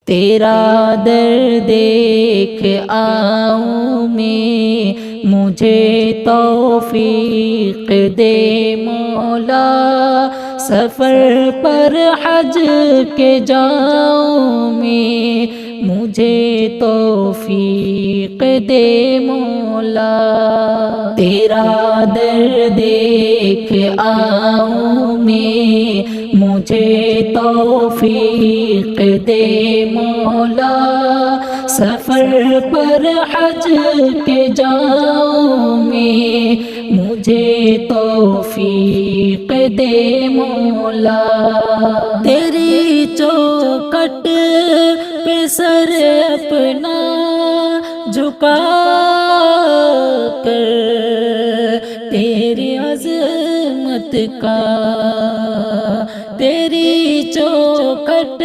تیرا در دیکھ آؤں میں مجھے توفیق دے مولا، سفر پر حج کے جاؤں میں مجھے توفیق دے مولا، تیرا در دیکھ آؤں میں مجھے توفیق دے مولا، سفر پر حج کے جاؤں میں مجھے توفیق دے مولا، تیری چوکھٹ پہ سر اپنا جھکا کر تیری عظمت کا، تیری چوکھٹ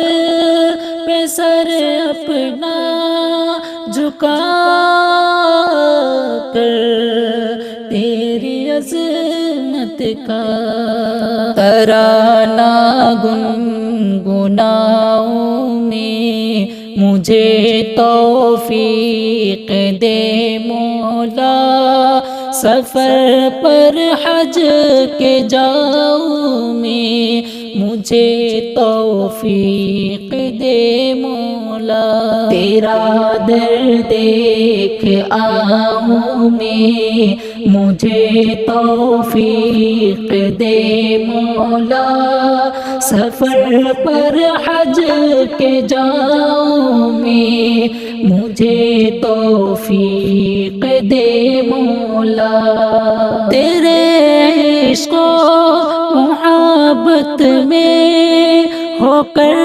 پہ سر اپنا جھکا کر تیری عظمت کا ترانہ گنگناؤں میں مجھے توفیق دے مولا، سفر پر حج کے جاؤں میں مجھے توفیق دے مولا، تیرا در دیکھ آؤں میں مجھے توفیق دے مولا، سفر پر حج کے جاؤں میں مجھے توفیق دے مولا، تیرے عشق و محبت میں ہو کر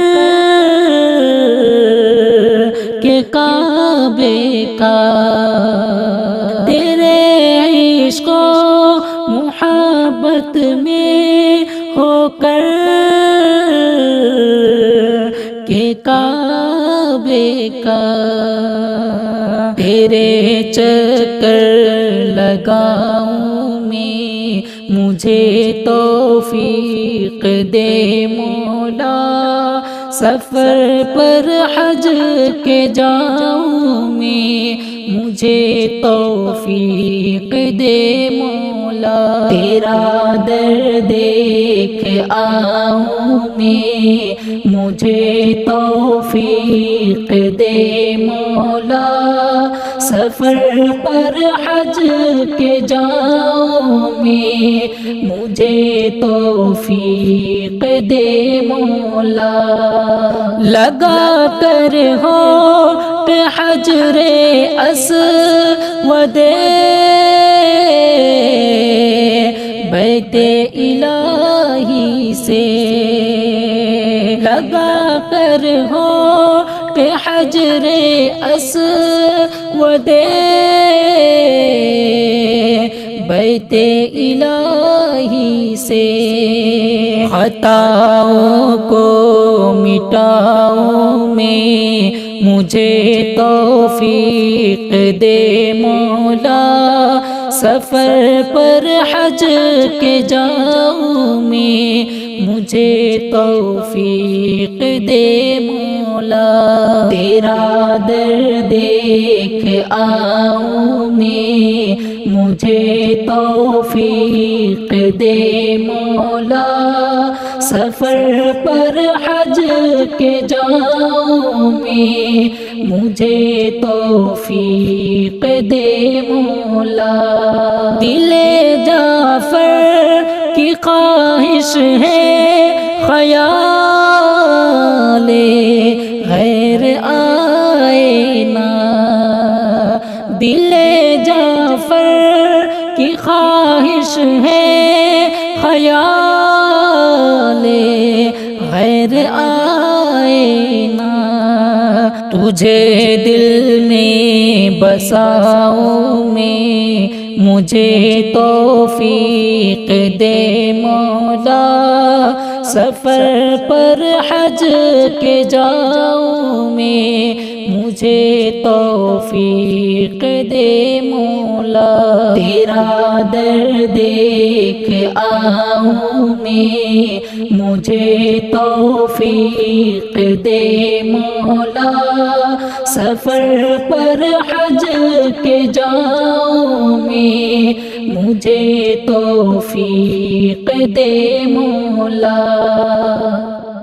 کہ کعبے کا، تیرے عشق و محبت میں ہو کر کہ کعبے کا تیرے چکر لگاؤں میں مجھے توفیق دے مولا، سفر پر حج کے جاؤں میں مجھے توفیق دے مولا، تیرا در دیکھ آؤں میں مجھے توفیق دے مولا، سفر پر حج کے جاؤں میں مجھے توفیق دے مولا، لگا کر ہونٹ حجر اسود بیت الہی سے، لگا کر ہونٹ حجر اسود بیت الہی سے، خطاؤں کو مٹاؤں میں مجھے توفیق دے مولا، سفر پر حج کے جاؤں میں مجھے توفیق دے مولا، تیرا در دیکھ آؤں میں مجھے توفیق دے مولا، سفر پر حج کے جاؤں میں مجھے توفیق دے مولا، دل جعفر کی خواہش ہے خیال غیر آئے نا، دل جعفر کی خواہش ہے خیال غیر آئے نا، تجھے دل میں بساؤں میں مجھے توفیق دے مولا، سفر پر حج کے جاؤں میں مجھے توفیق دے مولا، تیرا در دیکھ آؤں میں، مجھے توفیق دے مولا، سفر پر حج کے جاؤں میں، مجھے توفیق دے مولا۔